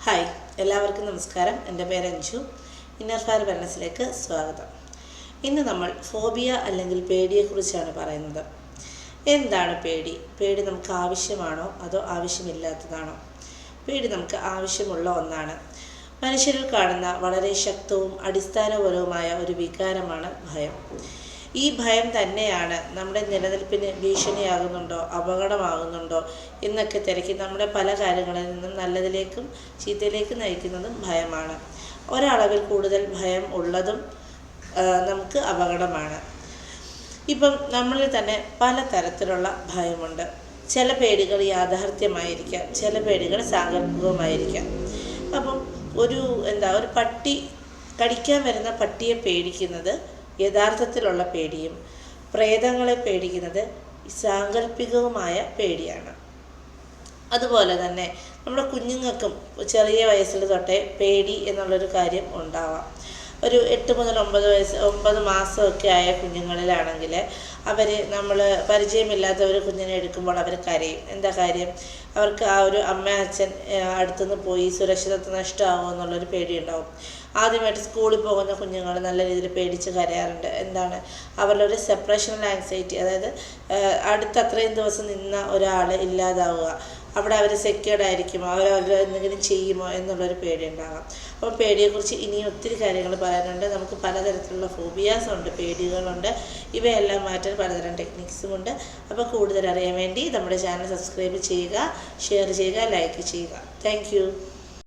Hi, എല്ലാവർക്കും നമസ്കാരം. എൻ്റെ പേര് അഞ്ജു. ഇന്നർ ഫയർ വെൽനസ്സിലേക്ക് സ്വാഗതം. ഇന്ന് നമ്മൾ ഫോബിയ അല്ലെങ്കിൽ പേടിയെക്കുറിച്ചാണ് പറയുന്നത്. എന്താണ് പേടി? പേടി നമുക്ക് ആവശ്യമാണോ അതോ ആവശ്യമില്ലാത്തതാണോ? പേടി നമുക്ക് ആവശ്യമുള്ള ഒന്നാണ്. മനുഷ്യരിൽ കാണുന്ന വളരെ ശക്തവും അടിസ്ഥാനപരവുമായ ഒരു വികാരമാണ് ഭയം. ഈ ഭയം തന്നെയാണ് നമ്മുടെ നിലനിൽപ്പിന് ഭീഷണിയാകുന്നുണ്ടോ, അപകടമാകുന്നുണ്ടോ എന്നൊക്കെ തിരക്കി നമ്മുടെ പല കാര്യങ്ങളിൽ നിന്നും നല്ലതിലേക്കും ചീത്തയിലേക്കും നയിക്കുന്നതും ഭയമാണ്. ഒരളവിൽ കൂടുതൽ ഭയം ഉള്ളതും നമുക്ക് അപകടമാണ്. ഇപ്പം നമ്മളിൽ തന്നെ പല തരത്തിലുള്ള ഭയമുണ്ട്. ചില പേടികൾ യാഥാർത്ഥ്യമായിരിക്കാം, ചില പേടികൾ സാങ്കല്പികവുമായിരിക്കാം. അപ്പം ഒരു പട്ടി കടിക്കാൻ വരുന്ന പട്ടിയെ പേടിക്കുന്നത് യഥാർത്ഥത്തിലുള്ള പേടിയും പ്രേതങ്ങളെ പേടിക്കുന്നത് സാങ്കല്പികവുമായ പേടിയാണ്. അതുപോലെ തന്നെ നമ്മുടെ കുഞ്ഞുങ്ങൾക്കും ചെറിയ വയസ്സിൽ തൊട്ടേ പേടി എന്നുള്ളൊരു കാര്യം ഉണ്ടാവാം. ഒരു 8 മുതൽ 9 മാസമൊക്കെ ആയ കുഞ്ഞുങ്ങളിലാണെങ്കിൽ നമ്മൾ പരിചയമില്ലാത്ത ഒരു കുഞ്ഞിനെ എടുക്കുമ്പോൾ അവർ കരയും. എന്താ കാര്യം? അവർക്ക് ആ ഒരു അമ്മ അച്ഛൻ അടുത്തുനിന്ന് പോയി സുരക്ഷിതത്വം നഷ്ടമാകുമോ എന്നുള്ളൊരു പേടിയുണ്ടാവും. ആദ്യമായിട്ട് സ്കൂളിൽ പോകുന്ന കുഞ്ഞുങ്ങൾ നല്ല രീതിയിൽ പേടിച്ച് കരയാറുണ്ട്. അവരിലൊരു സെപ്പറേഷണൽ ആങ്സൈറ്റി, അതായത് അടുത്ത് അത്രയും ദിവസം നിന്ന ഒരാൾ ഇല്ലാതാവുക, അവിടെ അവർ സെക്യൂർഡ് ആയിരിക്കുമോ, അവർ എന്തെങ്കിലും ചെയ്യുമോ എന്നുള്ളൊരു പേടി ഉണ്ടാകാം. അപ്പോൾ പേടിയെക്കുറിച്ച് ഇനിയും ഒത്തിരി കാര്യങ്ങൾ പറയാനുണ്ട്. നമുക്ക് പലതരത്തിലുള്ള ഫോബിയാസ് ഉണ്ട്, പേടികളുണ്ട്. ഇവയെല്ലാം മാറ്റാൻ പലതരം ടെക്നിക്സുമുണ്ട്. അപ്പോൾ കൂടുതൽ അറിയാൻ വേണ്ടി നമ്മുടെ ചാനൽ സബ്സ്ക്രൈബ് ചെയ്യുക, ഷെയർ ചെയ്യുക, ലൈക്ക് ചെയ്യുക. താങ്ക്